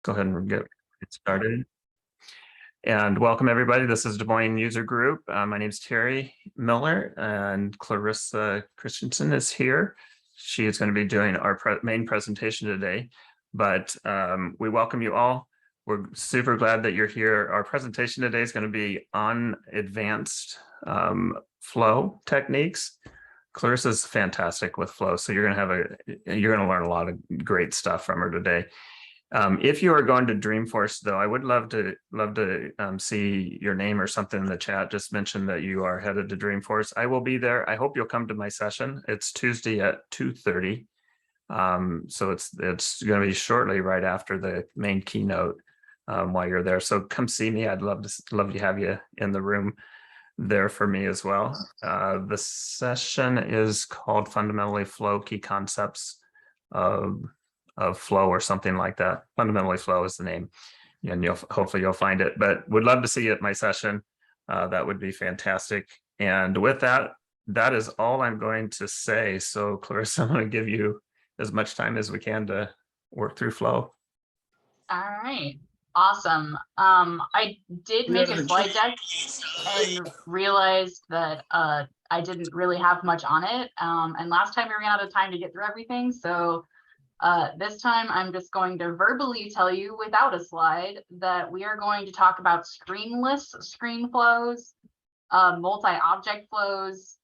Go ahead and get started. And welcome everybody. This is Des Moines User Group. My name is Terry Miller and Carissa Christensen is here. She is going to be doing our main presentation today, but we welcome you all. We're super glad that you're here. Our presentation today is going to be on advanced flow techniques. Carissa's fantastic with flow, so you're going to learn a lot of great stuff from her today. If you are going to Dreamforce, though, I would love to see your name or something in the chat. Just mention that you are headed to Dreamforce. I will be there. I hope you'll come to my session. It's Tuesday at 2:30. So it's going to be shortly right after the main keynote while you're there. So come see me. I'd love to have you in the room there for me as well. The session is called Fundamentally Flow: Key Concepts of Flow or something like that. Fundamentally Flow is the name, and hopefully you'll find it. But would love to see you at my session. That would be fantastic. And with that, that is all I'm going to say. So Carissa, I'm going to give you as much time as we can to work through Flow. All right. Awesome. I did make a slide deck and realized that I didn't really have much on it. And last time we ran out of time to get through everything. So this time I'm just going to verbally tell you without a slide that we are going to talk about screenless screen flows, multi-object flows,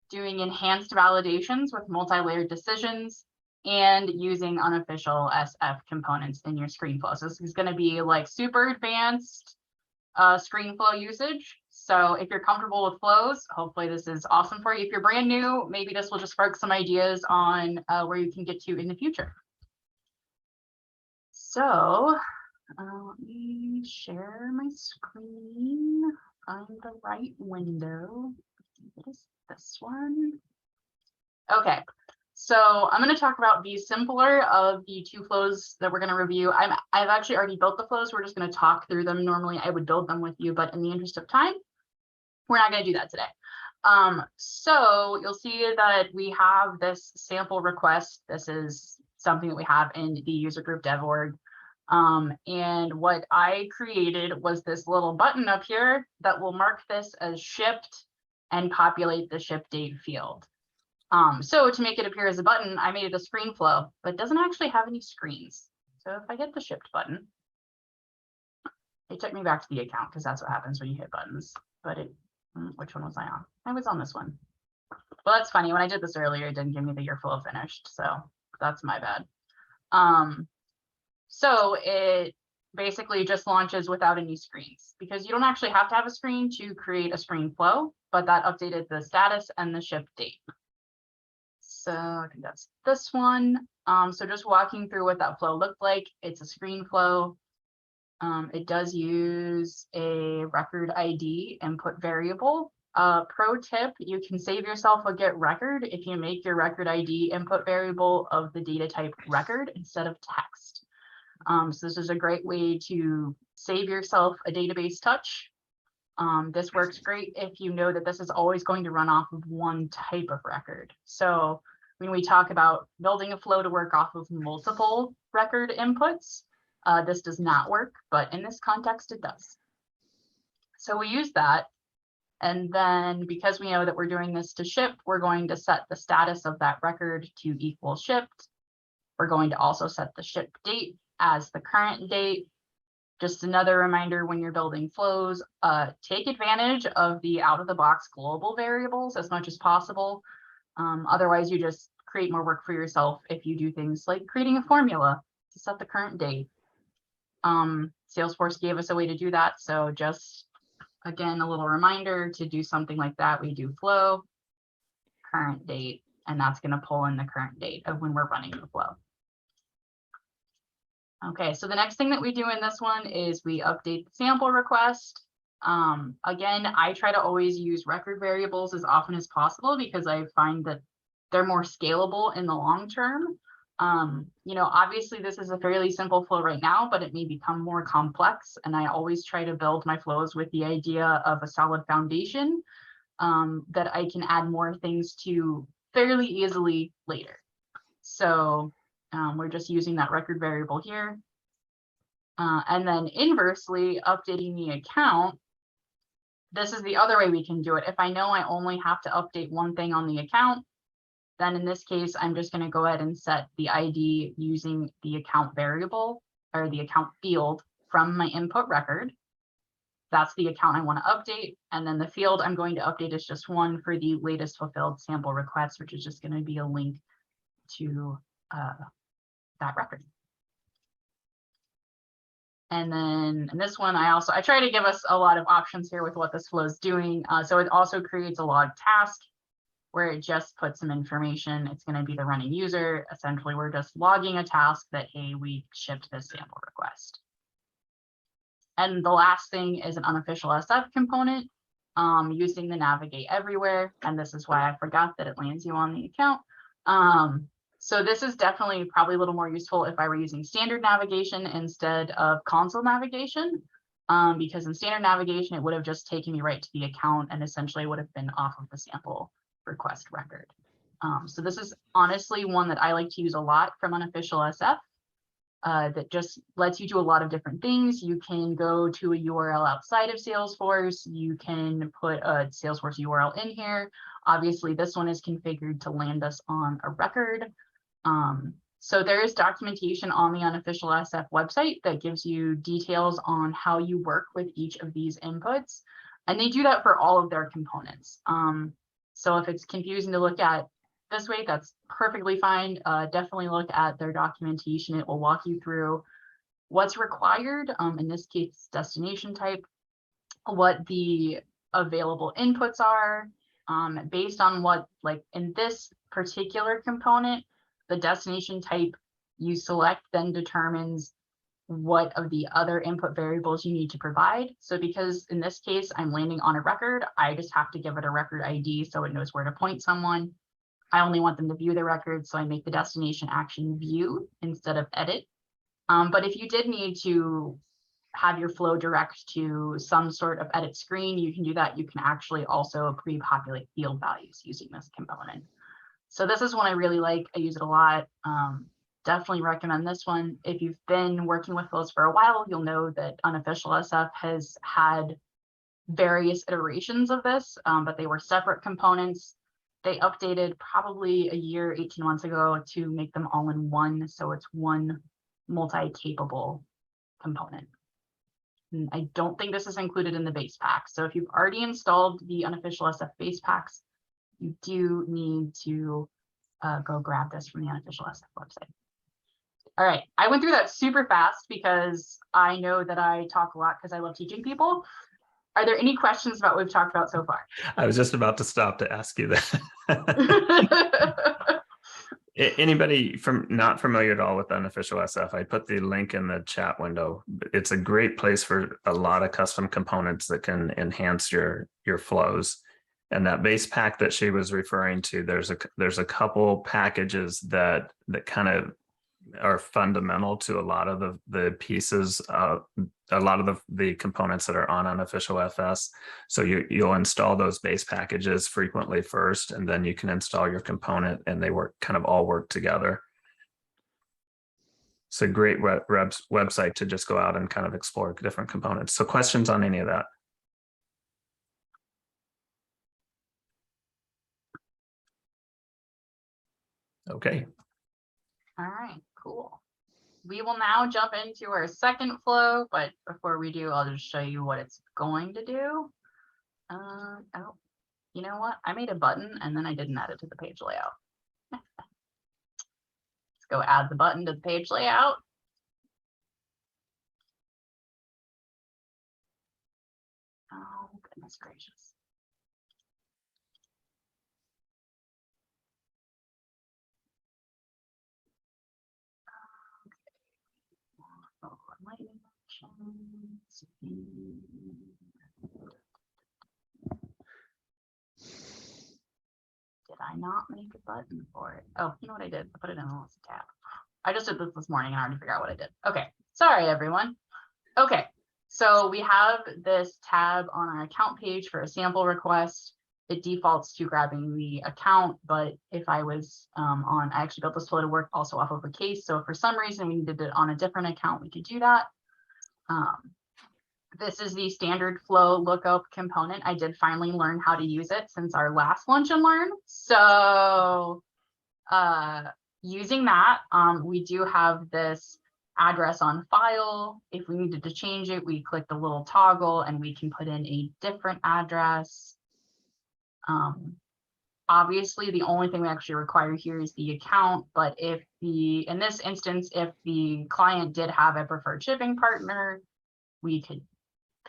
doing enhanced validations with multi-layered decisions, and using unofficial SF components in your screen flow. So this is going to be like super advanced screen flow usage. So if you're comfortable with flows, hopefully this is awesome for you. If you're brand new, maybe this will just spark some ideas on where you can get to in the future. So let me share my screen, find the right window. What is this one? Okay. So I'm going to talk about the simpler of the two flows that we're going to review. I've actually already built the flows. We're just going to talk through them. Normally I would build them with you, but in the interest of time, we're not going to do that today. So you'll see that we have this sample request. This is something that we have in the user group dev.org. And what I created was this little button up here that will mark this as shipped and populate the ship date field. So to make it appear as a button, I made it a screen flow, but it doesn't actually have any screens. So if I hit the shipped button, it took me back to the account because that's what happens when you hit buttons. But which one was I on? I was on this one. Well, that's funny. When I did this earlier, it didn't give me the your flow finished. So that's my bad. So it basically just launches without any screens because you don't actually have to have a screen to create a screen flow, but that updated the status and the ship date. So I think that's this one. So just walking through what that flow looked like, it's a screen flow. It does use a record ID input variable. Pro tip, you can save yourself a get record if you make your record ID input variable of the data type record instead of text. So this is a great way to save yourself a database touch. This works great if you know that this is always going to run off of one type of record. So when we talk about building a flow to work off of multiple record inputs, this does not work, but in this context, it does. So we use that. And then because we know that we're doing this to ship, we're going to set the status of that record to equal shipped. We're going to also set the ship date as the current date. Just another reminder when you're building flows, take advantage of the out-of-the-box global variables as much as possible. Otherwise, you just create more work for yourself if you do things like creating a formula to set the current date. Salesforce gave us a way to do that. So just, again, a little reminder to do something like that. We do flow, current date, and that's going to pull in the current date of when we're running the flow. Okay, so the next thing that we do in this one is we update the sample request. Again, I try to always use record variables as often as possible because I find that they're more scalable in the long term. Obviously this is a fairly simple flow right now, but it may become more complex. And I always try to build my flows with the idea of a solid foundation that I can add more things to fairly easily later. So we're just using that record variable here. And then inversely, updating the account, this is the other way we can do it. If I know I only have to update one thing on the account, then in this case, I'm just going to go ahead and set the ID using the account variable or the account field from my input record. That's the account I want to update. And then the field I'm going to update is just one for the latest fulfilled sample request, which is just going to be a link to that record. And then in this one, I try to give us a lot of options here with what this flow is doing. So it also creates a log task where it just puts some information. It's going to be the running user. Essentially, we're just logging a task that, hey, we shipped this sample request. And the last thing is an unofficial SF component using the navigate everywhere. And this is why I forgot that it lands you on the account. So this is definitely probably a little more useful if I were using standard navigation instead of console navigation, because in standard navigation, it would have just taken me right to the account and essentially would have been off of the sample request record. So this is honestly one that I like to use a lot from unofficial SF that just lets you do a lot of different things. You can go to a URL outside of Salesforce. You can put a Salesforce URL in here. Obviously, this one is configured to land us on a record. So there is documentation on the unofficial SF website that gives you details on how you work with each of these inputs. And they do that for all of their components. So if it's confusing to look at this way, that's perfectly fine. Definitely look at their documentation. It will walk you through what's required, in this case, destination type, what the available inputs are, based on what, like in this particular component, the destination type you select then determines what of the other input variables you need to provide. So because in this case, I'm landing on a record, I just have to give it a record ID so it knows where to point someone. I only want them to view the record, so I make the destination action view instead of edit. But if you did need to have your flow direct to some sort of edit screen, you can do that. You can actually also pre-populate field values using this component. So this is one I really like. I use it a lot. Definitely recommend this one. If you've been working with flows for a while, you'll know that unofficial SF has had various iterations of this, but they were separate components. They updated probably a year, 18 months ago to make them all in one. So it's one multi-capable component. And I don't think this is included in the base pack. So if you've already installed the unofficial SF base packs, you do need to go grab this from the unofficial SF website. All right, I went through that super fast because I know that I talk a lot because I love teaching people. Are there any questions about what we've talked about so far? I was just about to stop to ask you that. Anybody from not familiar at all with unofficial SF, I put the link in the chat window. It's a great place for a lot of custom components that can enhance your flows. And that base pack that she was referring to, there's a couple packages that kind of are fundamental to a lot of the pieces, a lot of the components that are on unofficial FS. So you'll install those base packages frequently first, and then you can install your component, and they all work together. It's a great website to just go out and kind of explore different components. So questions on any of that? Okay. All right, cool. We will now jump into our second flow, but before we do, I'll just show you what it's going to do. Oh, you know what? I made a button and then I didn't add it to the page layout. Let's go add the button to the page layout. Oh, goodness gracious. Did I not make a button for it? Oh, you know what I did? I put it in the list tab. I just did this morning and I already figured out what I did. Okay, sorry everyone. Okay, so we have this tab on our account page for a sample request. It defaults to grabbing the account, but if I was I actually built this flow to work also off of a case. So if for some reason we needed it on a different account, we could do that. This is the standard flow lookup component. I did finally learn how to use it since our last lunch and learn. So using that, we do have this address on file. If we needed to change it, we click the little toggle and we can put in a different address. Obviously, the only thing we actually require here is the account, but if in this instance, if the client did have a preferred shipping partner, we could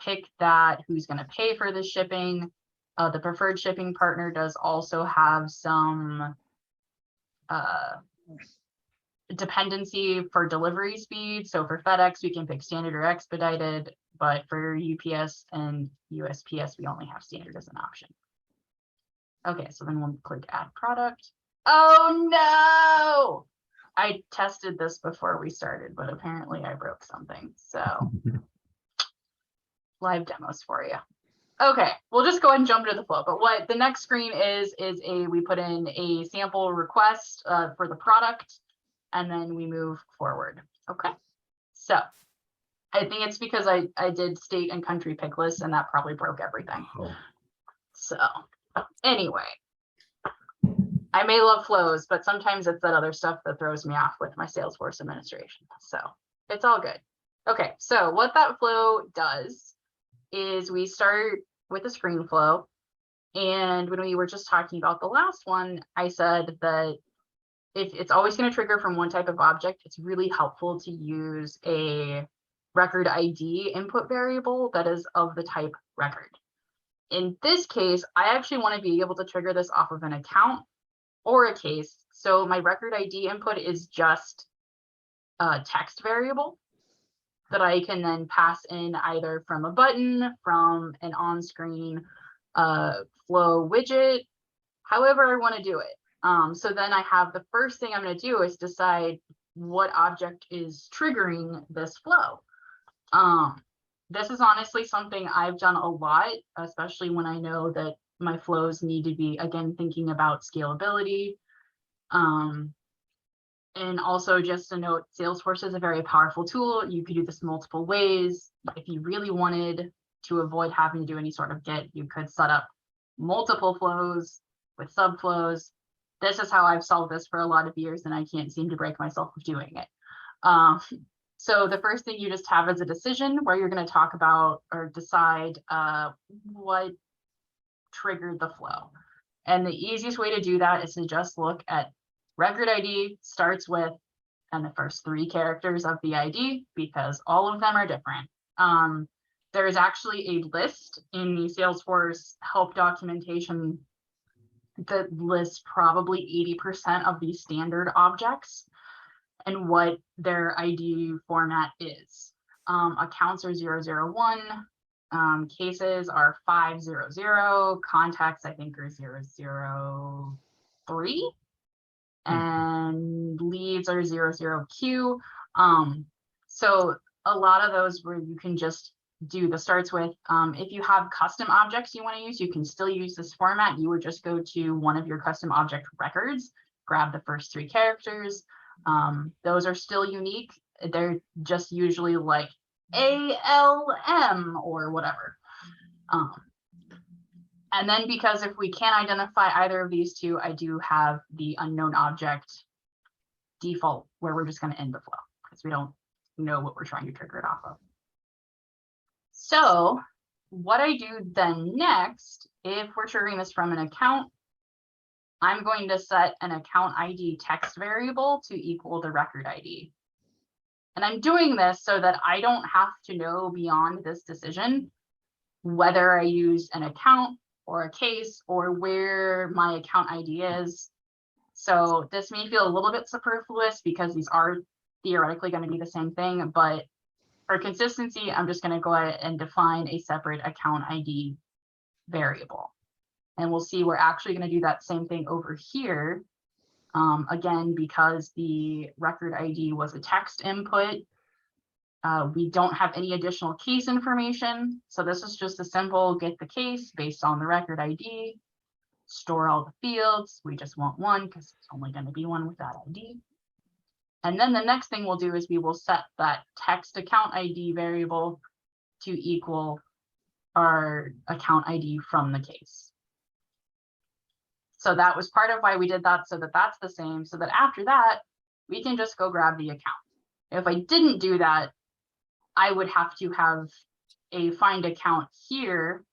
pick that, who's going to pay for the shipping. The preferred shipping partner does also have some dependency for delivery speed. So for FedEx, we can pick standard or expedited, but for UPS and USPS, we only have standard as an option. Okay, so then we'll click add product. Oh no! I tested this before we started, but apparently I broke something. So live demos for you. Okay, we'll just go ahead and jump into the flow. But what the next screen is we put in a sample request for the product, and then we move forward. Okay, so I think it's because I did state and country pick lists, and that probably broke everything. Oh. So anyway, I may love flows, but sometimes it's that other stuff that throws me off with my Salesforce administration. So it's all good. Okay, so what that flow does is we start with a screen flow. And when we were just talking about the last one, I said that if it's always going to trigger from one type of object, it's really helpful to use a record ID input variable that is of the type record. In this case, I actually want to be able to trigger this off of an account or a case. So my record ID input is just a text variable that I can then pass in either from a button, from an on-screen flow widget, however I want to do it. So then I have the first thing I'm going to do is decide what object is triggering this flow. This is honestly something I've done a lot, especially when I know that my flows need to be, again, thinking about scalability. And also just to note, Salesforce is a very powerful tool. You could do this multiple ways. If you really wanted to avoid having to do any sort of Git, you could set up multiple flows with subflows. This is how I've solved this for a lot of years, and I can't seem to break myself of doing it. So the first thing you just have is a decision where you're going to talk about or decide what triggered the flow. And the easiest way to do that is to just look at record ID starts with and the first 3 characters of the ID, because all of them are different. There is actually a list in the Salesforce help documentation that lists probably 80% of the standard objects and what their ID format is. Accounts are 001, cases are 500, contacts I think are 003, and leads are 00Q. So a lot of those where you can just do the starts with. If you have custom objects you want to use, you can still use this format. You would just go to one of your custom object records, grab the first 3 characters. Those are still unique. They're just usually like ALM or whatever. And then because if we can't identify either of these 2, I do have the unknown object default where we're just going to end the flow because we don't know what we're trying to trigger it off of. So what I do then next, if we're triggering this from an account, I'm going to set an account ID text variable to equal the record ID. And I'm doing this so that I don't have to know beyond this decision whether I use an account or a case or where my account ID is. So this may feel a little bit superfluous because these are theoretically going to be the same thing, but for consistency, I'm just going to go ahead and define a separate account ID variable. And we'll see we're actually going to do that same thing over here. Again, because the record ID was a text input, we don't have any additional case information. So this is just a simple get the case based on the record ID, store all the fields. We just want one because it's only going to be one with that ID. And then the next thing we'll do is we will set that text account ID variable to equal our account ID from the case. So that was part of why we did that, so that that's the same, so that after that, we can just go grab the account. If I didn't do that, I would have to have a find account here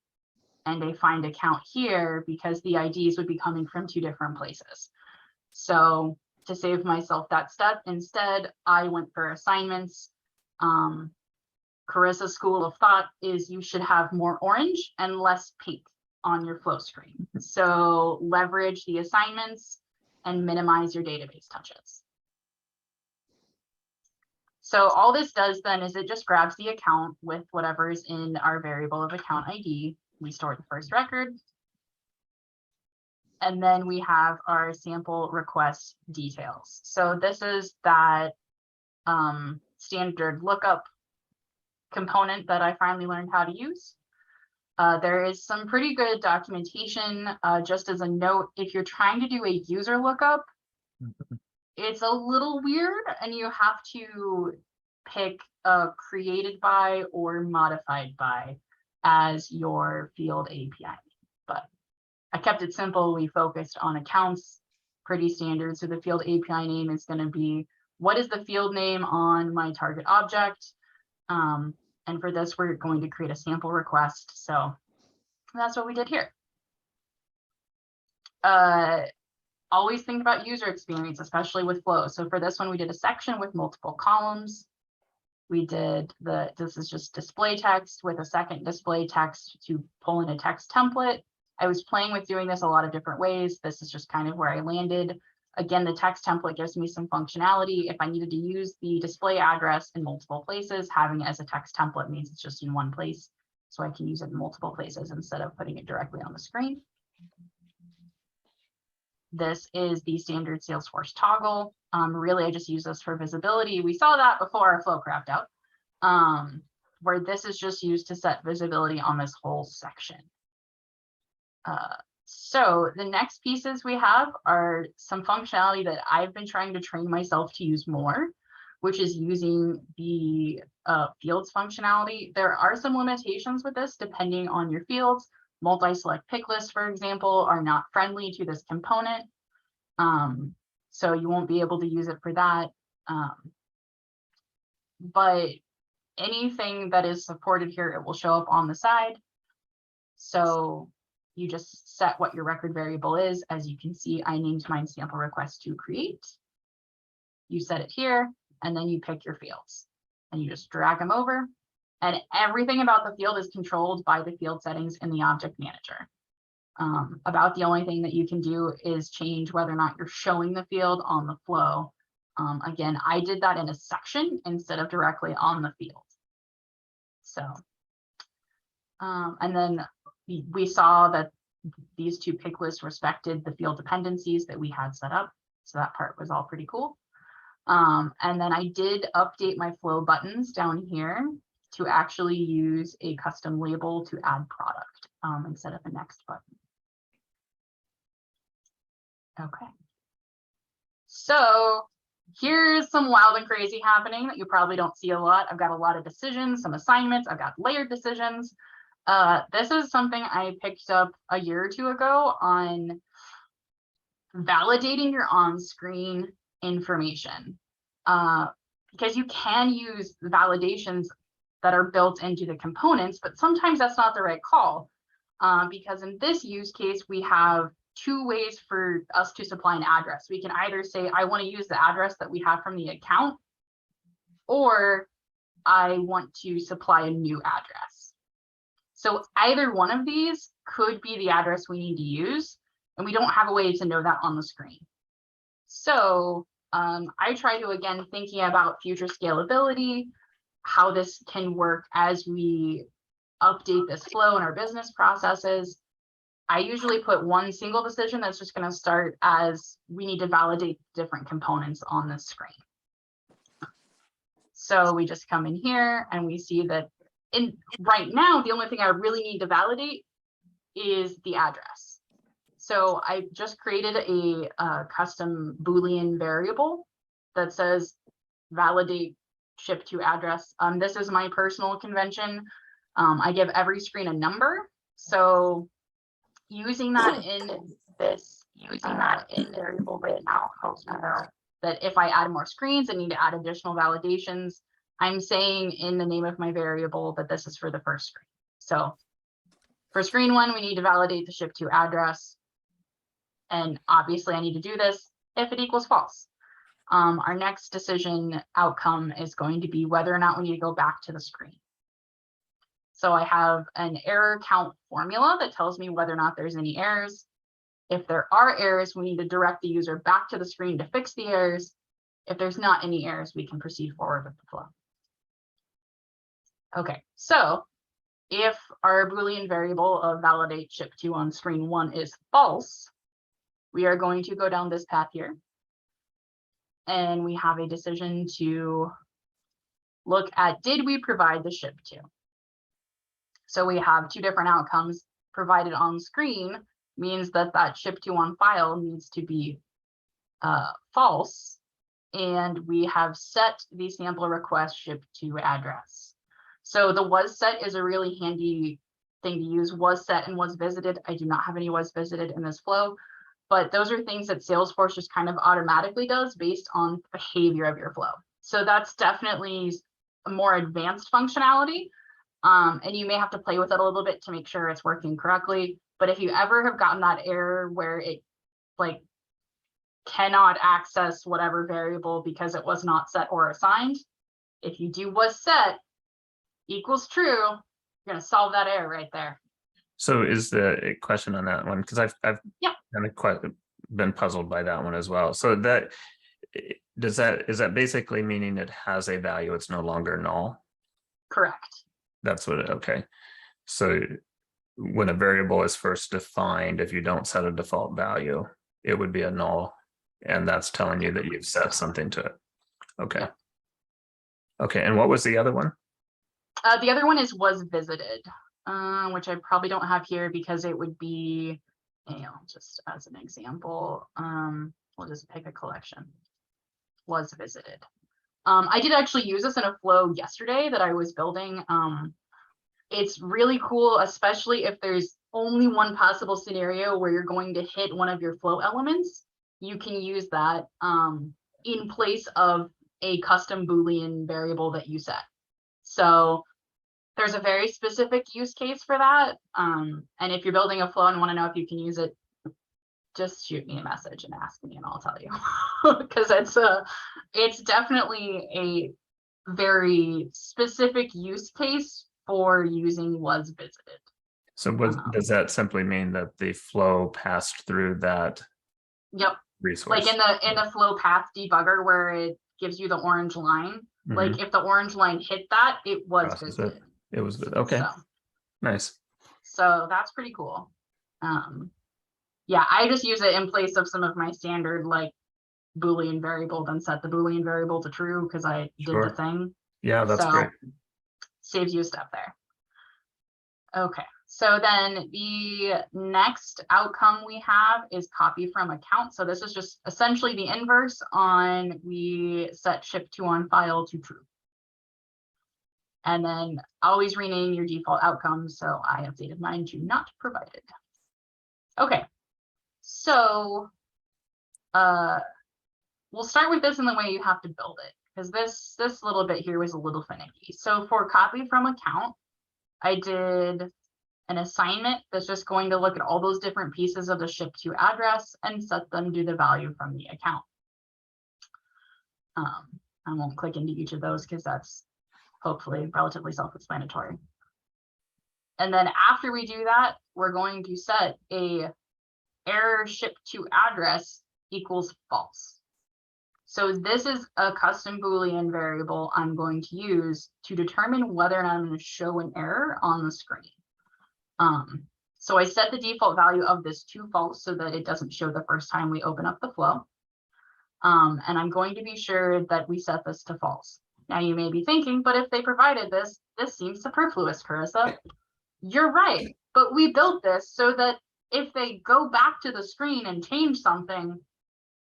and a find account here, because the IDs would be coming from two different places. So to save myself that step, instead, I went for assignments. Carissa's school of thought is you should have more orange and less pink on your flow screen. So leverage the assignments and minimize your database touches. So all this does then is it just grabs the account with whatever is in our variable of account ID. We store the first record. And then we have our sample request details. So this is that standard lookup component that I finally learned how to use. There is some pretty good documentation. Just as a note, if you're trying to do a user lookup, it's a little weird, and you have to pick created by or modified by as your field API. But I kept it simple. We focused on accounts, pretty standard. So the field API name is going to be, what is the field name on my target object? And for this, we're going to create a sample request. So that's what we did here. Always think about user experience, especially with flow. So for this one, we did a section with multiple columns. We did this is just display text with a second display text to pull in a text template. I was playing with doing this a lot of different ways. This is just kind of where I landed. Again, the text template gives me some functionality. If I needed to use the display address in multiple places, having it as a text template means it's just in one place. So I can use it in multiple places instead of putting it directly on the screen. This is the standard Salesforce toggle. Really, I just use this for visibility. We saw that before our flow crapped out, where this is just used to set visibility on this whole section. So the next pieces we have are some functionality that I've been trying to train myself to use more, which is using the fields functionality. There are some limitations with this depending on your fields. Multi-select pick lists, for example, are not friendly to this component. So you won't be able to use it for that. But anything that is supported here, it will show up on the side. So you just set what your record variable is. As you can see, I named mine sample request to create. You set it here, and then you pick your fields and you just drag them over. And everything about the field is controlled by the field settings in the object manager. About the only thing that you can do is change whether or not you're showing the field on the flow. Again, I did that in a section instead of directly on the field. So, and then we saw that these two pick lists respected the field dependencies that we had set up. So that part was all pretty cool. And then I did update my flow buttons down here to actually use a custom label to add product instead of a next button. Okay. So here's some wild and crazy happening that you probably don't see a lot. I've got a lot of decisions, some assignments, I've got layered decisions. This is something I picked up a year or two ago on validating your on-screen information. Because you can use validations that are built into the components, but sometimes that's not the right call. Because in this use case, we have two ways for us to supply an address. We can either say, I want to use the address that we have from the account, or I want to supply a new address. So either one of these could be the address we need to use, and we don't have a way to know that on the screen. So I try to, again, thinking about future scalability, how this can work as we update this flow in our business processes. I usually put one single decision that's just going to start as we need to validate different components on the screen. So we just come in here and we see that right now, the only thing I really need to validate is the address. So I just created a custom Boolean variable that says, validate ship to address. This is my personal convention. I give every screen a number. So using that in variable right now helps me know that if I add more screens and need to add additional validations, I'm saying in the name of my variable that this is for the first screen. So for screen 1, we need to validate the ship to address. And obviously I need to do this if it equals false. Our next decision outcome is going to be whether or not we need to go back to the screen. So I have an error count formula that tells me whether or not there's any errors. If there are errors, we need to direct the user back to the screen to fix the errors. If there's not any errors, we can proceed forward with the flow. Okay, so if our Boolean variable of validate ship to on screen 1 is false, we are going to go down this path here. And we have a decision to look at, did we provide the ship to? So we have 2 different outcomes. Provided on screen means that that ship to on file needs to be false. And we have set the sample request ship to address. So the was set is a really handy thing to use. Was set and was visited. I do not have any was visited in this flow, but those are things that Salesforce just kind of automatically does based on behavior of your flow. So that's definitely a more advanced functionality. And you may have to play with it a little bit to make sure it's working correctly. But if you ever have gotten that error where it like cannot access whatever variable because it was not set or assigned, if you do was set equals true, you're going to solve that error right there. So is the question on that one, because I've Yeah. kind of quite been puzzled by that one as well. So that is that basically meaning it has a value, it's no longer null? Correct. That's what okay. So when a variable is first defined, if you don't set a default value, it would be a null, and that's telling you that you've set something to it. Okay. Yeah. Okay, and what was the other one? The other one is was visited, which I probably don't have here because it would be, you know, just as an example, we'll just pick a collection. Was visited. I did actually use this in a flow yesterday that I was building. It's really cool, especially if there's only one possible scenario where you're going to hit one of your flow elements. You can use that in place of a custom Boolean variable that you set. So there's a very specific use case for that. And if you're building a flow and want to know if you can use it, just shoot me a message and ask me and I'll tell you. Because it's definitely a very specific use case for using was visited. So does that simply mean that the flow passed through that Yep. resource? Like in the flow path debugger where it gives you the orange line, like if the orange line hit that, it was visited. It was okay. So, nice. So that's pretty cool. Yeah, I just use it in place of some of my standard like Boolean variable, then set the Boolean variable to true because I did the thing. Yeah, that's great. Saves you a step there. Okay, so then the next outcome we have is copy from account. So this is just essentially the inverse on we set ship to on file to true. And then always rename your default outcomes. So I updated mine to not provided. Okay, so we'll start with this in the way you have to build it, because this little bit here was a little finicky. So for copy from account, I did an assignment that's just going to look at all those different pieces of the ship to address and set them to the value from the account. I won't click into each of those because that's hopefully relatively self-explanatory. And then after we do that, we're going to set a error ship to address equals false. So this is a custom Boolean variable I'm going to use to determine whether or not I'm going to show an error on the screen. So I set the default value of this to false so that it doesn't show the first time we open up the flow. And I'm going to be sure that we set this to false. Now you may be thinking, but if they provided this, this seems superfluous, Carissa. You're right, but we built this so that if they go back to the screen and change something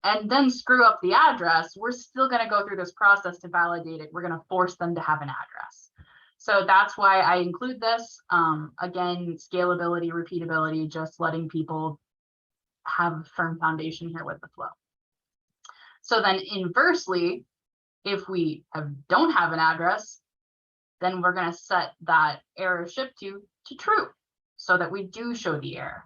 and then screw up the address, we're still going to go through this process to validate it. We're going to force them to have an address. So that's why I include this. Again, scalability, repeatability, just letting people have a firm foundation here with the flow. So then inversely, if we don't have an address, then we're going to set that error shipped to true so that we do show the error.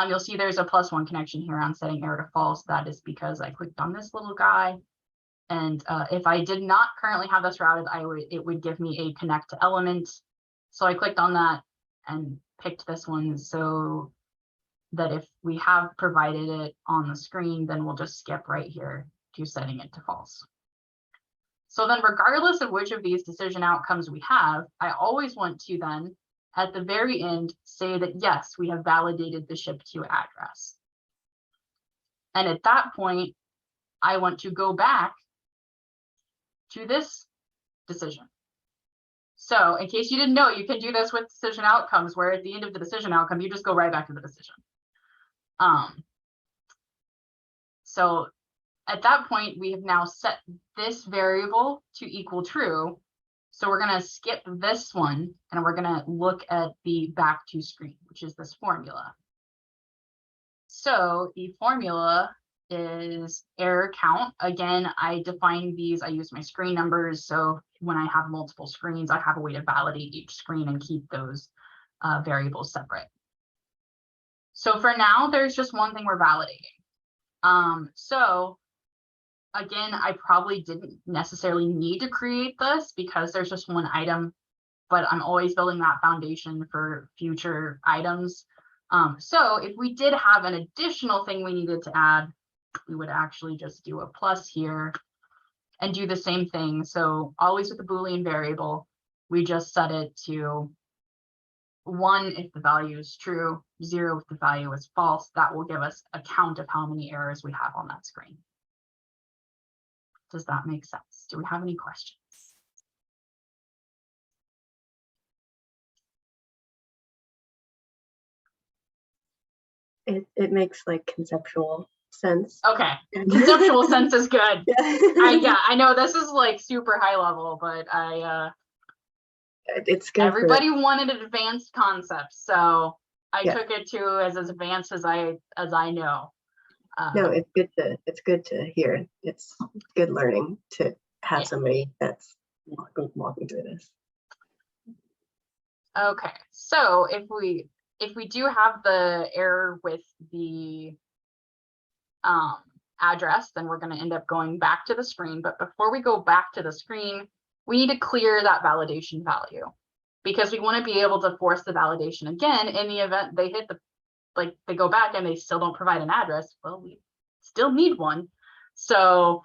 You'll see there's a +1 connection here on setting error to false. That is because I clicked on this little guy. And if I did not currently have this routed, it would give me a connect to element. So I clicked on that and picked this one so that if we have provided it on the screen, then we'll just skip right here to setting it to false. So then regardless of which of these decision outcomes we have, I always want to then at the very end say that yes, we have validated the ship to address. And at that point, I want to go back to this decision. So in case you didn't know, you can do this with decision outcomes where at the end of the decision outcome, you just go right back to the decision. So at that point, we have now set this variable to equal true. So we're going to skip this one and we're going to look at the back to screen, which is this formula. So the formula is error count. Again, I define these, I use my screen numbers. So when I have multiple screens, I have a way to validate each screen and keep those variables separate. So for now, there's just one thing we're validating. So again, I probably didn't necessarily need to create this because there's just one item, but I'm always building that foundation for future items. So if we did have an additional thing we needed to add, we would actually just do a plus here and do the same thing. So always with the Boolean variable, we just set it to 1 if the value is true, 0 if the value is false. That will give us a count of how many errors we have on that screen. Does that make sense? Do we have any questions? It makes like conceptual sense. Okay, conceptual sense is good. Yeah. I know this is like super high level, but It's good. Everybody wanted advanced concepts, so I Yeah. took it to as advanced as I know. No, it's good to hear. It's good learning to have somebody that's walking through this. Okay, so if we do have the error with the address, then we're going to end up going back to the screen. But before we go back to the screen, we need to clear that validation value because we want to be able to force the validation again in the event they hit they go back and they still don't provide an address. Well, we still need one. So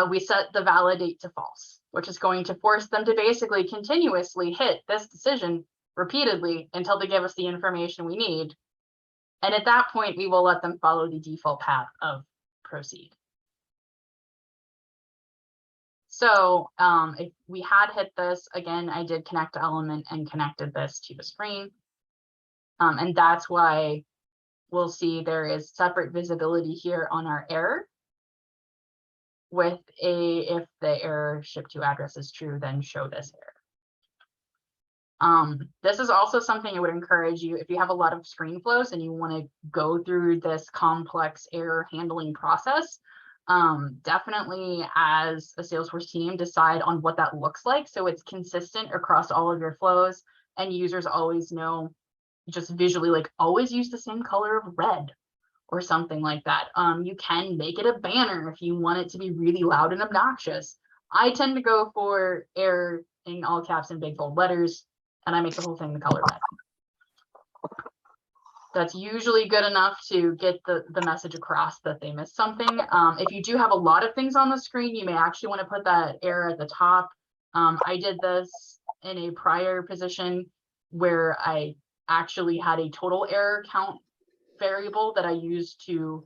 we set the validate to false, which is going to force them to basically continuously hit this decision repeatedly until they give us the information we need. And at that point, we will let them follow the default path of proceed. So if we had hit this, again, I did connect to element and connected this to the screen. And that's why we'll see there is separate visibility here on our error. With if the error ship to address is true, then show this error. This is also something I would encourage you if you have a lot of screen flows and you want to go through this complex error handling process. Definitely as a Salesforce team, decide on what that looks like so it's consistent across all of your flows and users always know, just visually, like always use the same color of red or something like that. You can make it a banner if you want it to be really loud and obnoxious. I tend to go for error in all caps and big bold letters, and I make the whole thing the color red. That's usually good enough to get the message across that they missed something. If you do have a lot of things on the screen, you may actually want to put that error at the top. I did this in a prior position where I actually had a total error count variable that I used to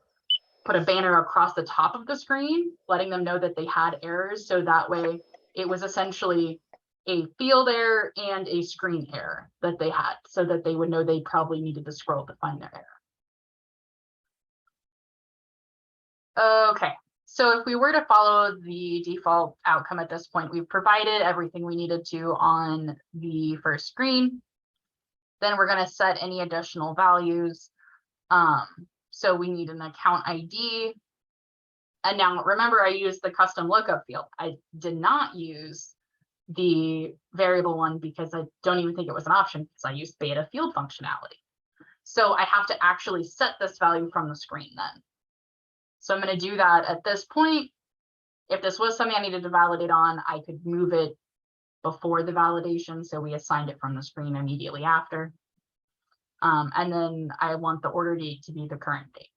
put a banner across the top of the screen, letting them know that they had errors. So that way it was essentially a field error and a screen error that they had so that they would know they probably needed to scroll to find their error. Okay, so if we were to follow the default outcome at this point, we've provided everything we needed to on the first screen. Then we're going to set any additional values. So we need an account ID. And now remember, I used the custom lookup field. I did not use the variable one because I don't even think it was an option because I used beta field functionality. So I have to actually set this value from the screen then. So I'm going to do that at this point. If this was something I needed to validate on, I could move it before the validation. So we assigned it from the screen immediately after. And then I want the order date to be the current date.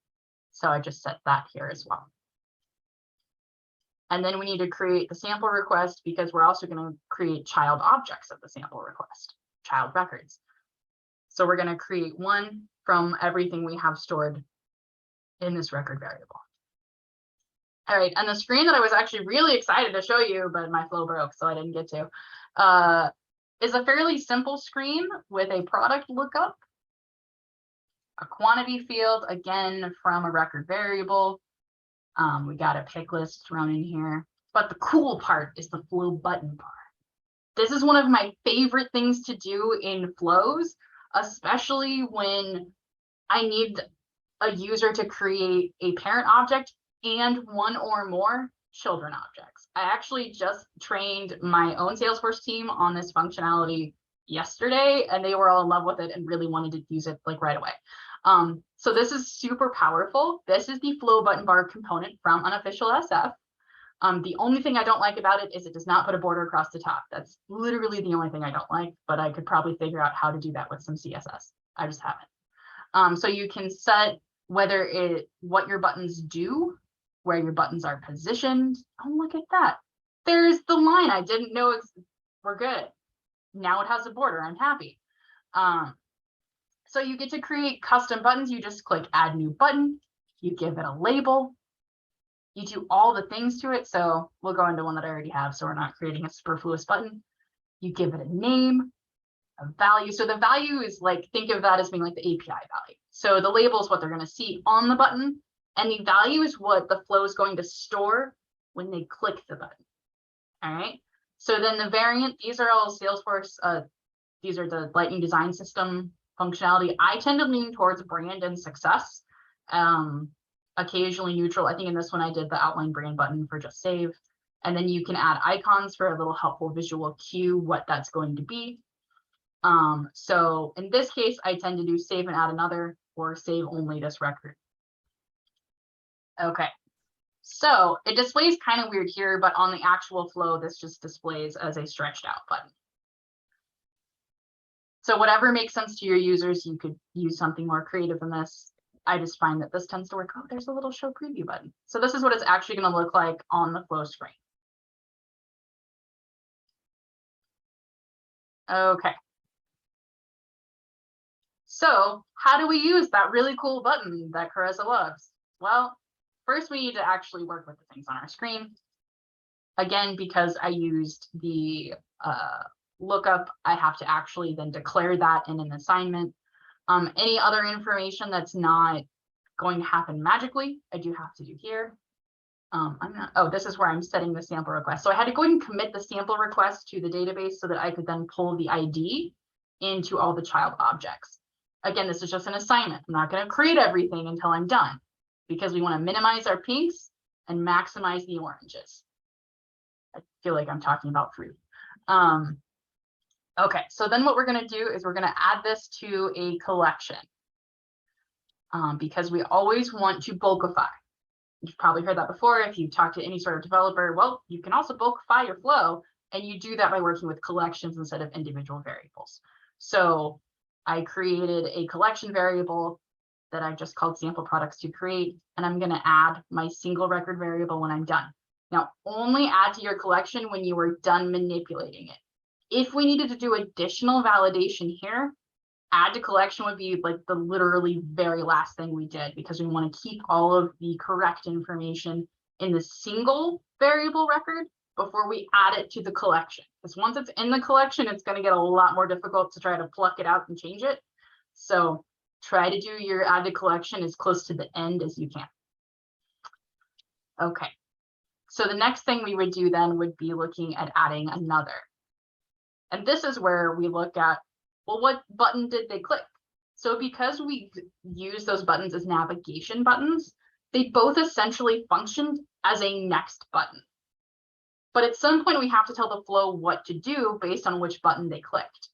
So I just set that here as well. And then we need to create the sample request because we're also going to create child objects of the sample request, child records. So we're going to create one from everything we have stored in this record variable. All right, and the screen that I was actually really excited to show you, but my flow broke, so I didn't get to, is a fairly simple screen with a product lookup, a quantity field, again, from a record variable. We got a pick list thrown in here, but the cool part is the flow button bar. This is one of my favorite things to do in flows, especially when I need a user to create a parent object and one or more children objects. I actually just trained my own Salesforce team on this functionality yesterday, and they were all in love with it and really wanted to use it like right away. So this is super powerful. This is the flow button bar component from Unofficial SF. The only thing I don't like about it is it does not put a border across the top. That's literally the only thing I don't like, but I could probably figure out how to do that with some CSS. I just haven't. So you can set what your buttons do, where your buttons are positioned. Oh, look at that. There's the line. I didn't know we're good. Now it has a border. I'm happy. So you get to create custom buttons. You just click add new button. You give it a label. You do all the things to it. So we'll go into one that I already have, so we're not creating a superfluous button. You give it a name, a value. So the value is like, think of that as being like the API value. So the label is what they're going to see on the button, and the value is what the flow is going to store when they click the button. All right. So then the variant, these are all Salesforce. These are the Lightning Design System functionality. I tend to lean towards brand and success. Occasionally neutral. I think in this one I did the outline brand button for just save. And then you can add icons for a little helpful visual cue what that's going to be. So in this case, I tend to do save and add another, or save only this record. Okay, so it displays kind of weird here, but on the actual flow, this just displays as a stretched out button. So whatever makes sense to your users, you could use something more creative than this. I just find that this tends to work. Oh, there's a little show preview button. So this is what it's actually going to look like on the flow screen. Okay. So how do we use that really cool button that Carissa loves? Well, first we need to actually work with the things on our screen. Again, because I used the lookup, I have to actually then declare that in an assignment. Any other information that's not going to happen magically, I do have to do here. This is where I'm setting the sample request. So I had to go ahead and commit the sample request to the database so that I could then pull the ID into all the child objects. Again, this is just an assignment. I'm not going to create everything until I'm done, because we want to minimize our pinks and maximize the oranges. I feel like I'm talking about fruit. Okay, so then what we're going to do is we're going to add this to a collection, because we always want to bulkify. You've probably heard that before. If you talk to any sort of developer, well, you can also bulkify your flow, and you do that by working with collections instead of individual variables. So I created a collection variable that I just called sample products to create, and I'm going to add my single record variable when I'm done. Now, only add to your collection when you are done manipulating it. If we needed to do additional validation here, add to collection would be like the literally very last thing we did, because we want to keep all of the correct information in the single variable record before we add it to the collection. Because once it's in the collection, it's going to get a lot more difficult to try to pluck it out and change it. So try to do your add to collection as close to the end as you can. Okay. So the next thing we would do then would be looking at adding another. And this is where we look at, well, what button did they click? So because we use those buttons as navigation buttons, they both essentially functioned as a next button. But at some point we have to tell the flow what to do based on which button they clicked,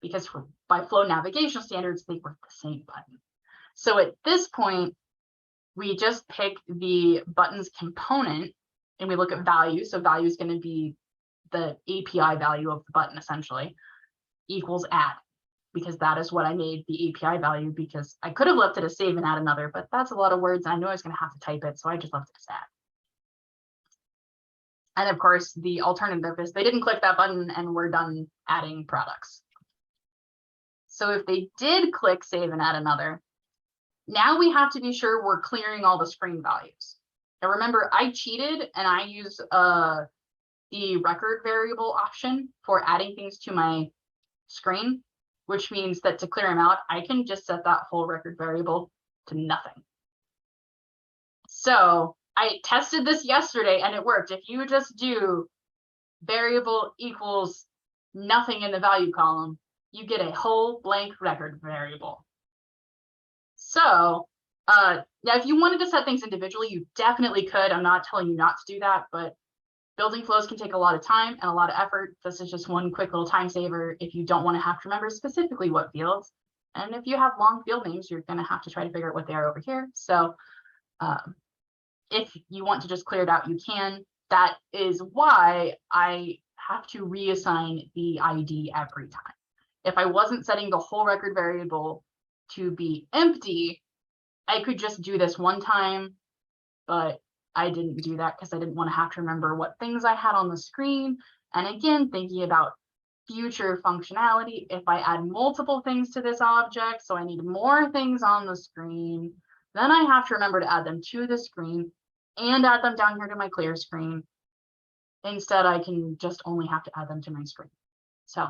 because by flow navigation standards, they were the same button. So at this point, we just pick the button's component and we look at value. So value is going to be the API value of the button essentially, equals add, because that is what I made the API value, because I could have left it as save and add another, but that's a lot of words. I know I was going to have to type it, so I just left it as add. And of course, the alternative is they didn't click that button and we're done adding products. So if they did click save and add another, now we have to be sure we're clearing all the screen values. Now remember, I cheated and I used the record variable option for adding things to my screen, which means that to clear them out, I can just set that whole record variable to nothing. So I tested this yesterday and it worked. If you just do variable equals nothing in the value column, you get a whole blank record variable. So now if you wanted to set things individually, you definitely could. I'm not telling you not to do that, but building flows can take a lot of time and a lot of effort. This is just one quick little time saver if you don't want to have to remember specifically what fields. And if you have long field names, you're going to have to try to figure out what they are over here. So if you want to just clear it out, you can. That is why I have to reassign the ID every time. If I wasn't setting the whole record variable to be empty, I could just do this one time, but I didn't do that because I didn't want to have to remember what things I had on the screen. And again, thinking about future functionality, if I add multiple things to this object, so I need more things on the screen, then I have to remember to add them to the screen and add them down here to my clear screen. Instead, I can just only have to add them to my screen. So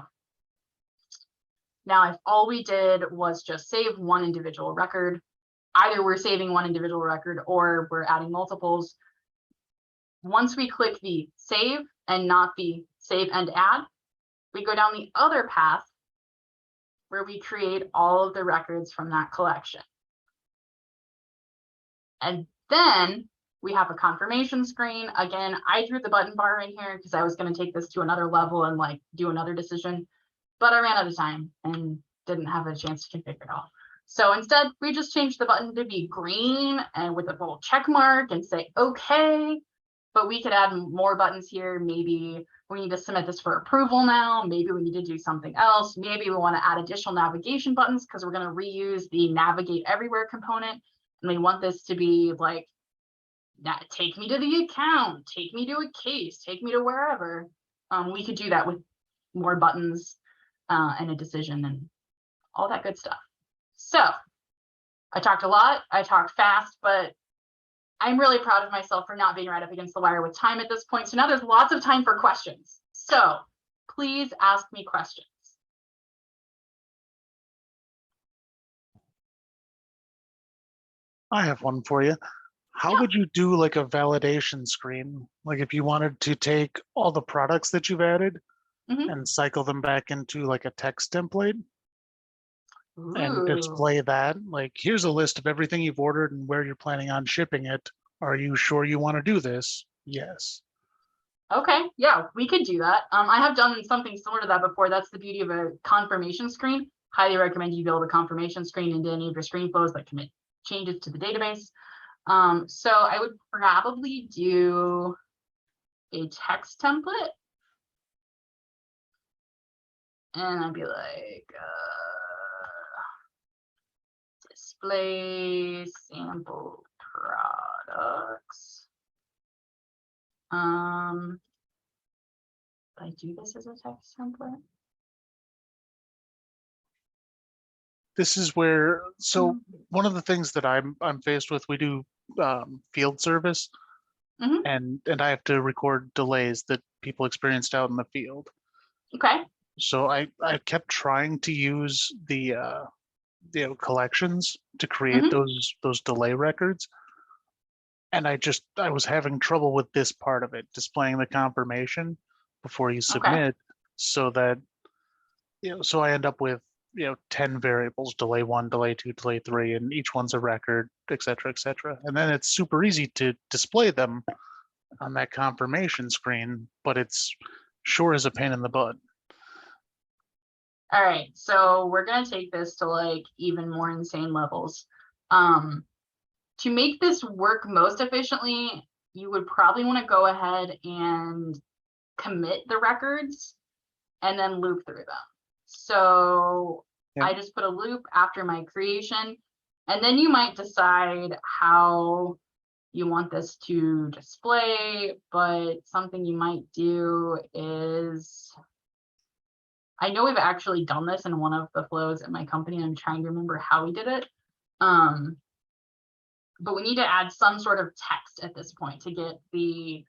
now if all we did was just save one individual record, either we're saving one individual record or we're adding multiples. Once we click the save and not the save and add, we go down the other path where we create all of the records from that collection. And then we have a confirmation screen. Again, I threw the button bar in here because I was going to take this to another level and like do another decision, but I ran out of time and didn't have a chance to configure it all. So instead, we just changed the button to be green and with a little check mark and say, okay, but we could add more buttons here. Maybe we need to submit this for approval now. Maybe we need to do something else. Maybe we want to add additional navigation buttons because we're going to reuse the navigate everywhere component. And we want this to be like, take me to the account, take me to a case, take me to wherever. We could do that with more buttons and a decision and all that good stuff. So I talked a lot, I talked fast, but I'm really proud of myself for not being right up against the wire with time at this point. So now there's lots of time for questions. So please ask me questions. I have one for you. How Yeah. would you do like a validation screen? Like if you wanted to take all the products that you've added Mhm. and cycle them back into like a text template and Ooh. display that, like, here's a list of everything you've ordered and where you're planning on shipping it. Are you sure you want to do this? Yes. Okay, yeah, we could do that. I have done something similar to that before. That's the beauty of a confirmation screen. Highly recommend you build a confirmation screen into any of your screen flows that commit changes to the database. So I would probably do a text template. And I'd be like, display sample products. I do this as a text template. This is where, so one of the things that I'm faced with, we do field service, Mhm. and I have to record delays that people experienced out in the field. Okay. So I kept trying to use the collections to create Mhm. those delay records, And I was having trouble with this part of it, displaying the confirmation before you submit, so that, so I end up with, 10 variables, delay 1, delay 2, delay 3, and each one's a record, et cetera, et cetera. And then it's super easy to display them on that confirmation screen, but it's sure is a pain in the butt. All right, so we're gonna take this to like even more insane levels. To make this work most efficiently, you would probably want to go ahead and commit the records and then loop through them. So Yeah. I just put a loop after my creation, and then you might decide how you want this to display, but something you might do is, I know we've actually done this in one of the flows at my company. I'm trying to remember how we did it. But we need to add some sort of text at this point to get the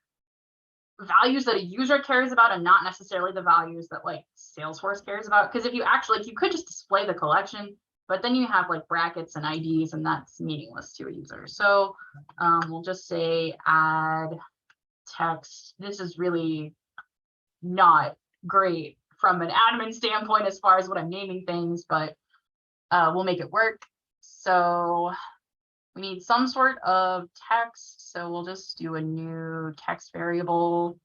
values that a user cares about and not necessarily the values that like Salesforce cares about. Because if you actually, you could just display the collection, but then you have like brackets and IDs, and that's meaningless to a user. So we'll just say add text. This is really not great from an admin standpoint as far as what I'm naming things, but we'll make it work. So we need some sort of text, so we'll just do a new text variable.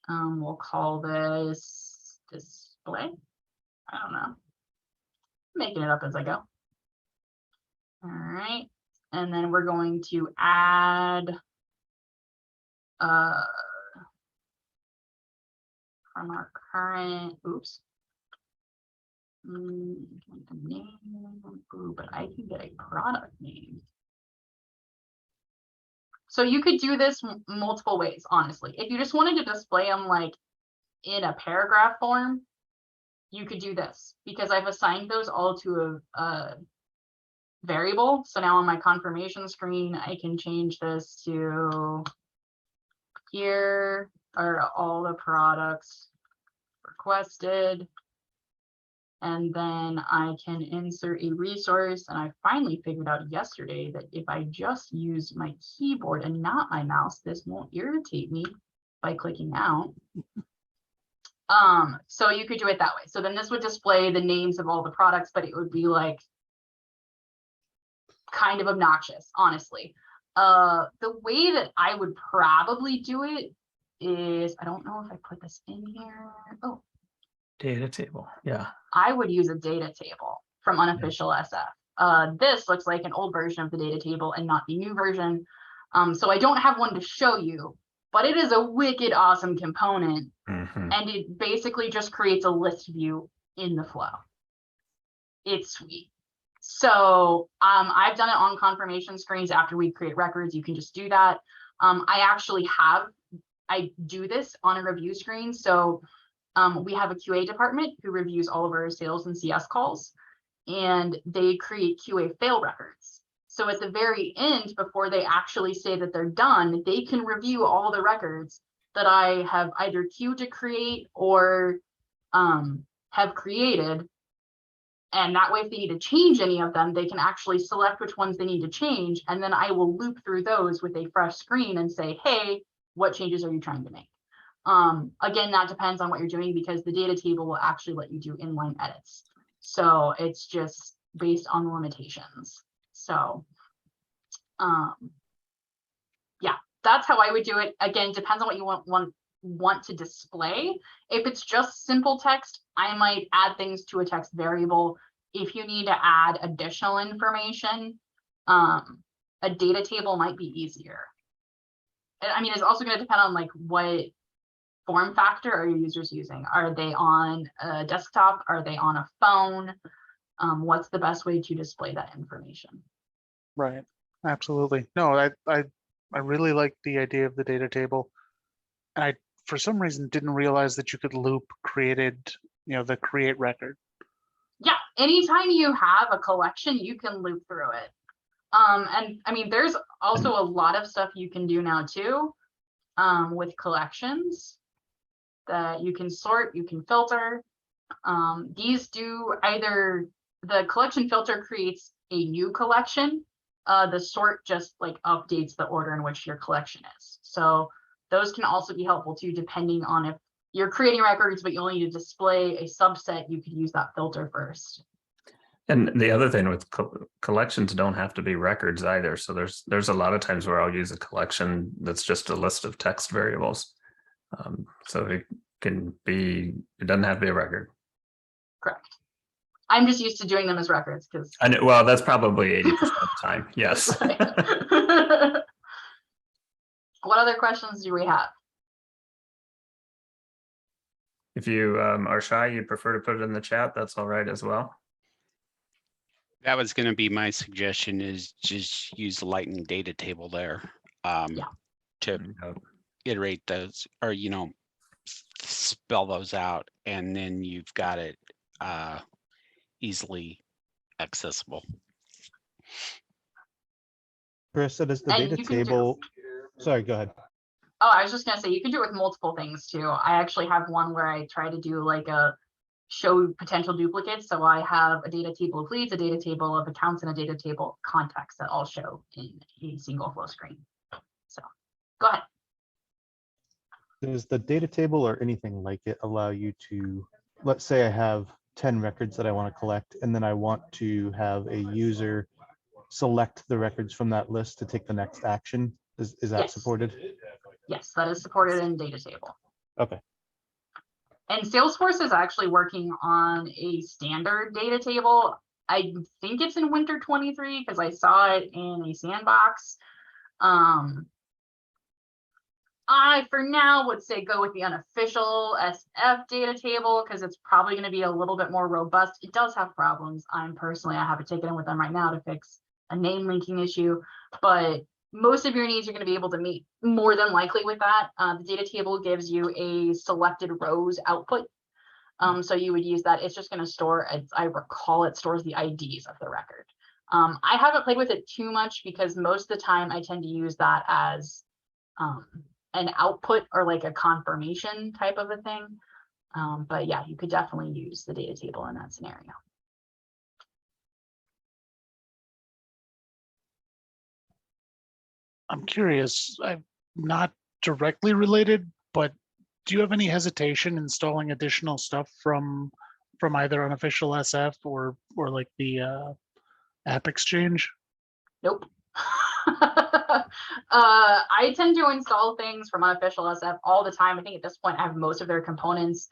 We'll call this display. I don't know. Making it up as I go. All right, and then we're going to add from our current, oops. Name, ooh, but I can get a product name. So you could do this multiple ways, honestly. If you just wanted to display them like in a paragraph form, you could do this because I've assigned those all to a variable. So now on my confirmation screen, I can change this to here are all the products requested. And then I can insert a resource. And I finally figured out yesterday that if I just use my keyboard and not my mouse, this won't irritate me by clicking out. So you could do it that way. So then this would display the names of all the products, but it would be like kind of obnoxious, honestly. The way that I would probably do it is, I don't know if I put this in here. Oh, Data table. Yeah. I would use a data table from unofficial SF. This looks like an old version of the data table and not the new version. So I don't have one to show you, but it is a wicked awesome component. And it basically just creates a list view in the flow. It's sweet. So I've done it on confirmation screens after we create records. You can just do that. I do this on a review screen. So we have a QA department who reviews all of our sales and CS calls, and they create QA fail records. So at the very end, before they actually say that they're done, they can review all the records that I have either queued to create or have created. And that way, if they need to change any of them, they can actually select which ones they need to change. And then I will loop through those with a fresh screen and say, hey, what changes are you trying to make? Again, that depends on what you're doing because the data table will actually let you do inline edits. So it's just based on the limitations. So yeah, that's how I would do it. Again, depends on what you want to display. If it's just simple text, I might add things to a text variable. If you need to add additional information, a data table might be easier. I mean, it's also going to depend on like what form factor are your users using? Are they on a desktop? Are they on a phone? What's the best way to display that information? Right. Absolutely. No, I really like the idea of the data table. And I, for some reason, didn't realize that you could loop created, the create record. Yeah, anytime you have a collection, you can loop through it. And I mean, there's also a lot of stuff you can do now too, with collections that you can sort, you can filter. These do either, the collection filter creates a new collection, the sort just like updates the order in which your collection is. So those can also be helpful too, depending on if you're creating records, but you only need to display a subset, you could use that filter first. And the other thing with collections don't have to be records either. So there's a lot of times where I'll use a collection that's just a list of text variables. So it doesn't have to be a record. Correct. I'm just used to doing them as records because I know, well, that's probably 80% of the time. Yes. What other questions do we have? If you are shy, you prefer to put it in the chat, that's all right as well. That was going to be my suggestion, is just use the Lightning data table there to iterate those, or, you know, spell those out, and then you've got it easily accessible. Carissa, does the And data you can do- table, sorry, go ahead. Oh, I was just gonna say, you can do it with multiple things too. I actually have one where I try to do like a show potential duplicates. So I have a data table of leads, a data table of accounts, and a data table of contacts that all show in a single flow screen. So go ahead. Does the data table or anything like it allow you to, let's say I have 10 records that I want to collect, and then I want to have a user select the records from that list to take the next action? Is that Yes. supported? Yes, that is supported in data table. Okay. And Salesforce is actually working on a standard data table. I think it's in winter 23 because I saw it in a sandbox. I, for now, would say go with the unofficial SF data table because it's probably going to be a little bit more robust. It does have problems. I have a ticket in with them right now to fix a name linking issue, but most of your needs are going to be able to meet more than likely with that. The data table gives you a selected rows output. So you would use that. It's just going to store, as I recall, it stores the IDs of the record. I haven't played with it too much because most of the time I tend to use that as an output or like a confirmation type of a thing. But yeah, you could definitely use the data table in that scenario. I'm curious, I'm not directly related, but do you have any hesitation installing additional stuff from either unofficial SF or like the app exchange? Nope. I tend to install things from unofficial SF all the time. I think at this point I have most of their components.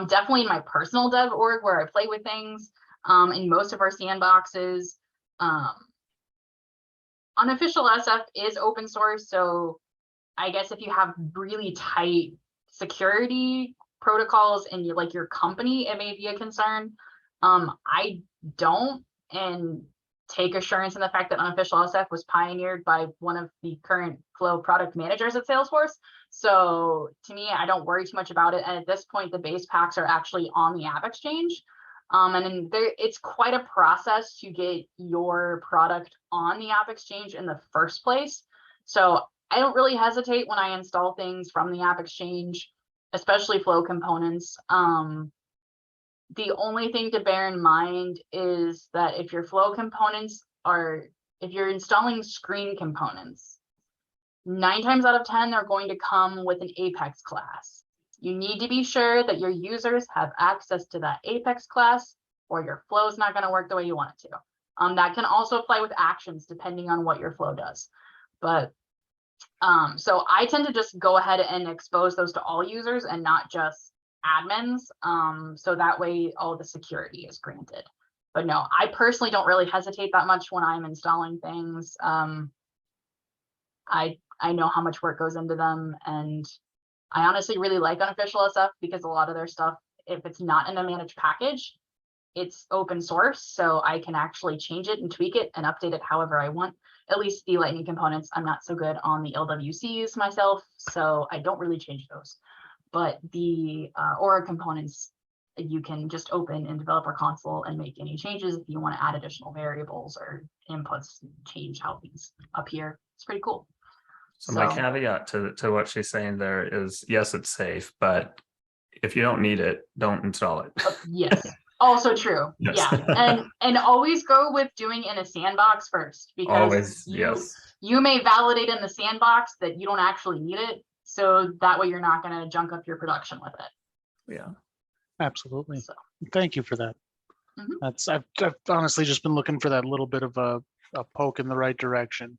Definitely in my personal dev org where I play with things. In most of our sandboxes. Unofficial SF is open source, so I guess if you have really tight security protocols in your company, it may be a concern. I don't, and take assurance in the fact that unofficial SF was pioneered by one of the current Flow product managers at Salesforce. So to me, I don't worry too much about it. And at this point, the base packs are actually on the App Exchange. And it's quite a process to get your product on the App Exchange in the first place. So I don't really hesitate when I install things from the App Exchange, especially Flow components. The only thing to bear in mind is that if your Flow components if you're installing screen components, 9 times out of 10, they're going to come with an Apex class. You need to be sure that your users have access to that Apex class, or your flow is not going to work the way you want it to. That can also apply with actions depending on what your flow does. But so I tend to just go ahead and expose those to all users and not just admins. So that way all the security is granted. But no, I personally don't really hesitate that much when I'm installing things. I know how much work goes into them, and I honestly really like unofficial SF because a lot of their stuff, if it's not in a managed package, it's open source. So I can actually change it and tweak it and update it however I want. At least the Lightning components, I'm not so good on the LWCs myself, so I don't really change those. But the Aura components, you can just open in developer console and make any changes if you want to add additional variables or inputs, change how things appear. It's pretty cool. So my caveat to what she's saying there is, yes, it's safe, but if you don't need it, don't install it. Yes, Also true. Yes. Yeah. And always go with doing in a sandbox first, because Always, you yes. you may validate in the sandbox that you don't actually need it. So that way you're not going to junk up your production with it. Yeah. Absolutely. So, Thank you for that. Mhm. I've honestly just been looking for that little bit of a poke in the right direction.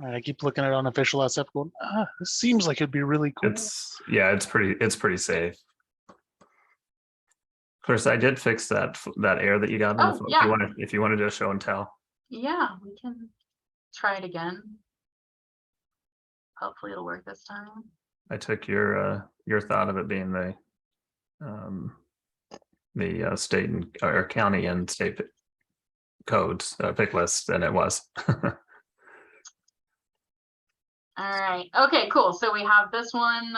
And I keep looking at unofficial SF going, this seems like it'd be really cool. It's pretty safe. Of course, I did fix that error that you got in the Oh, flow. yeah. If you want to do a show and tell. Yeah, we can try it again. Hopefully it'll work this time. I took your thought of it being the state and or county and state codes pick list, and it was. All right. Okay, cool. So we have this one.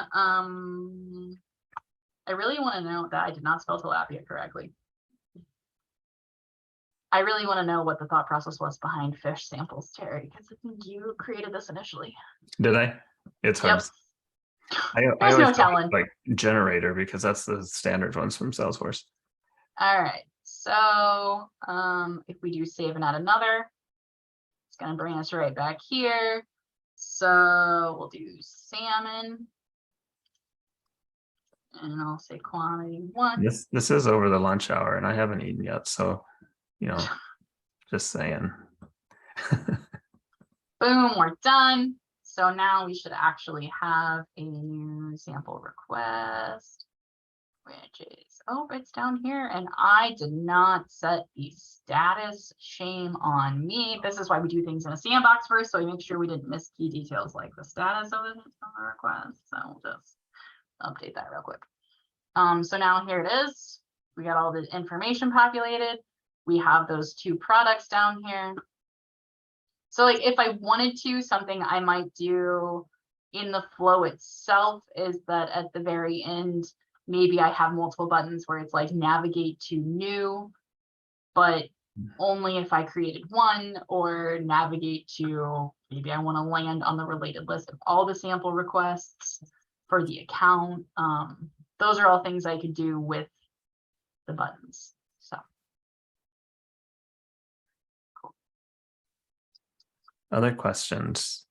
I really want to know that I did not spell tilapia correctly. I really want to know what the thought process was behind fish samples, Terry, because I think you created this initially. Did I? It's hard. Yep. I There's always no telling. like generator, because that's the standard ones from Salesforce. All right. So if we do save and add another, it's going to bring us right back here. So we'll do salmon. And I'll say quantity 1. This is over the lunch hour, and I haven't eaten yet, so just saying. Boom, we're done. So now we should actually have a new sample request, which is, oh, it's down here. And I did not set the status. Shame on me. This is why we do things in a sandbox first, so we make sure we didn't miss key details like the status of the request. So we'll just update that real quick. So now here it is. We got all the information populated. We have those 2 products down here. So like if I wanted to, something I might do in the flow itself is that at the very end, maybe I have multiple buttons where it's like navigate to new, but only if I created one, or navigate to, maybe I want to land on the related list of all the sample requests for the account. Those are all things I could do with the buttons. So cool. Other questions,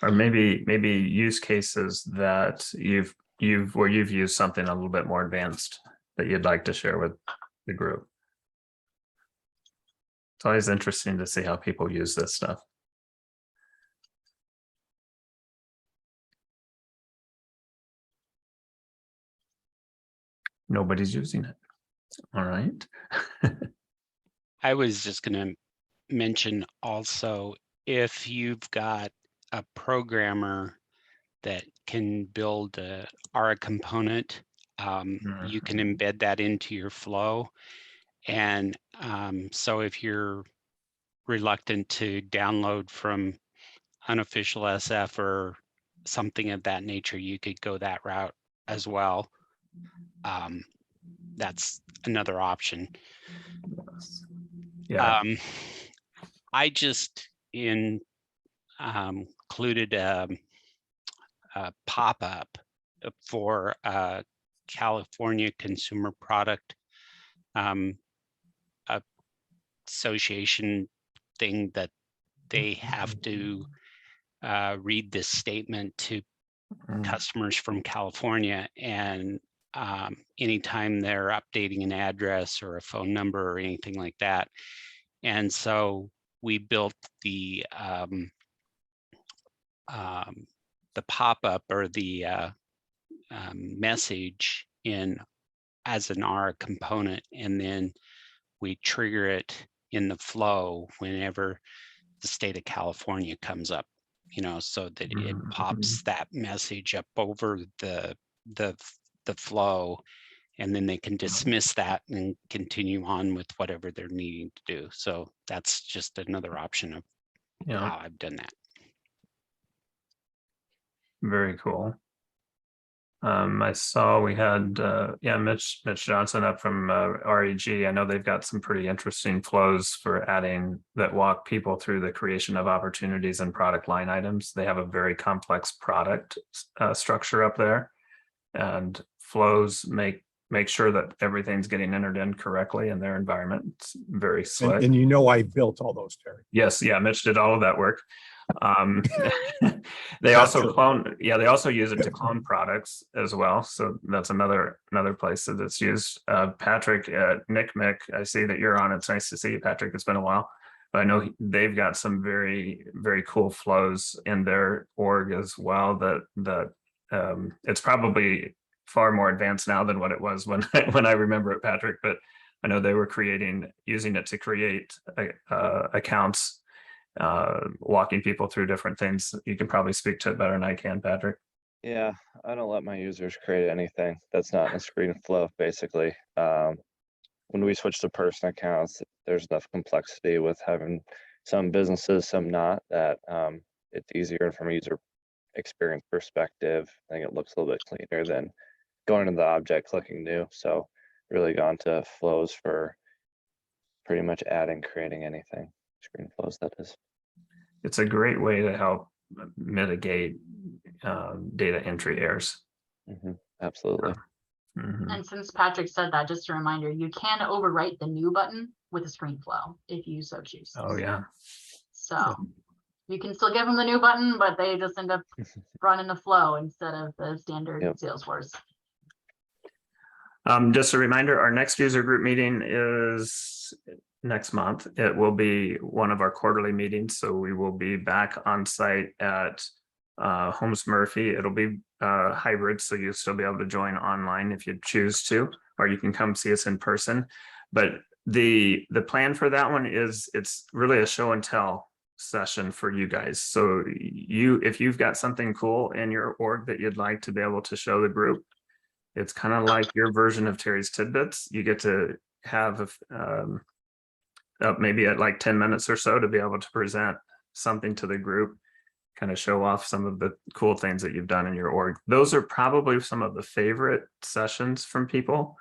or maybe use cases that you've used something a little bit more advanced that you'd like to share with the group. It's always interesting to see how people use this stuff. Nobody's using it. All right. I was just going to mention also, if you've got a programmer that can build a ARA component, you can embed that into your flow. And so if you're reluctant to download from unofficial SF or something of that nature, you could go that route as well. That's another option. Yeah. I just included a pop-up for a California consumer product association thing that they have to read this statement to customers from California, and anytime they're updating an address or a phone number or anything like that. And so we built the pop-up or the message in as an ARA component, and then we trigger it in the flow whenever the state of California comes up, so that it pops that message up over the flow, and then they can dismiss that and continue on with whatever they're needing to do. So that's just another option of how I've done that. Very cool. I saw we had Mitch Johnson up from REG. I know they've got some pretty interesting flows for adding that walk people through the creation of opportunities and product line items. They have a very complex product structure up there, and flows make make sure that everything's getting entered in correctly in their environment. It's very slick. And you know, I built all those, Terry. Yes, yeah, Mitch did all of that work. They Not also true. clone, yeah, they also use it to clone products as well. So that's another place that it's used. Patrick at NCMEC, I see that you're on. It's nice to see you, Patrick. It's been a while. But I know they've got some very, very cool flows in their org as well that it's probably far more advanced now than what it was when when I remember it, Patrick. But I know they were using it to create accounts, walking people through different things. You can probably speak to it better than I can, Patrick. Yeah, I don't let my users create anything that's not in a screen flow, basically. When we switch to personal accounts, there's enough complexity with having some businesses, some not, that it's easier from a user experience perspective. I think it looks a little bit cleaner than going into the object, clicking new. So really gone to flows for pretty much adding, creating anything, screen flows, that is. It's a great way to help mitigate data entry errors. Absolutely. Mhm. And since Patrick said that, just a reminder, you can overwrite the new button with a screen flow if you so choose. Oh yeah. So you can still give them the new button, but they just end up running the flow instead of the standard Yep. Salesforce. Just a reminder, our next user group meeting is next month. It will be one of our quarterly meetings. So we will be back on site at Holmes Murphy. It'll be hybrid, so you'll still be able to join online if you choose to, or you can come see us in person. But the plan for that one is it's really a show and tell session for you guys. So if you've got something cool in your org that you'd like to be able to show the group, it's kind of like your version of Terry's Tidbits. You get to have maybe at like 10 minutes or so to be able to present something to the group, kind of show off some of the cool things that you've done in your org. Those are probably some of the favorite sessions from people.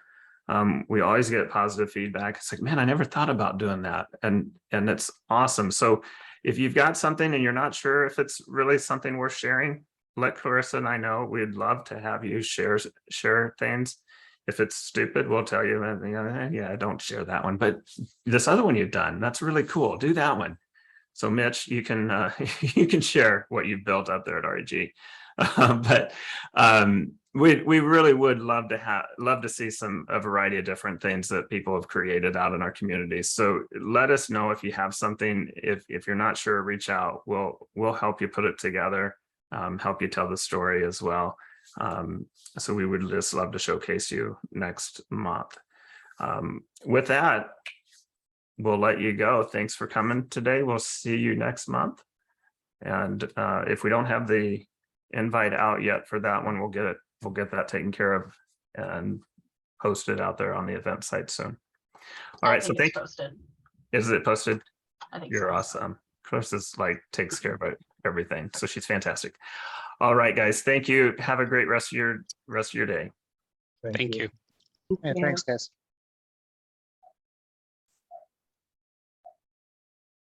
We always get positive feedback. It's like, man, I never thought about doing that. And it's awesome. So if you've got something and you're not sure if it's really something worth sharing, let Carissa and I know. We'd love to have you share things. If it's stupid, we'll tell you, yeah, don't share that one. But this other one you've done, that's really cool. Do that one. So Mitch, you can you can share what you've built up there at REG. But we really would love to see a variety of different things that people have created out in our community. So let us know if you have something. If you're not sure, reach out. We'll help you put it together. Help you tell the story as well. So we would just love to showcase you next month. With that, we'll let you go. Thanks for coming today. We'll see you next month. And if we don't have the invite out yet for that one, we'll get that taken care of and posted out there on the event site soon. All right. So thank you. Posted. Is it posted? I think You're so. awesome. Carissa's takes care of everything. So she's fantastic. All right, guys. Thank you. Have a great rest of your day. Thank you. Yeah, thanks, guys.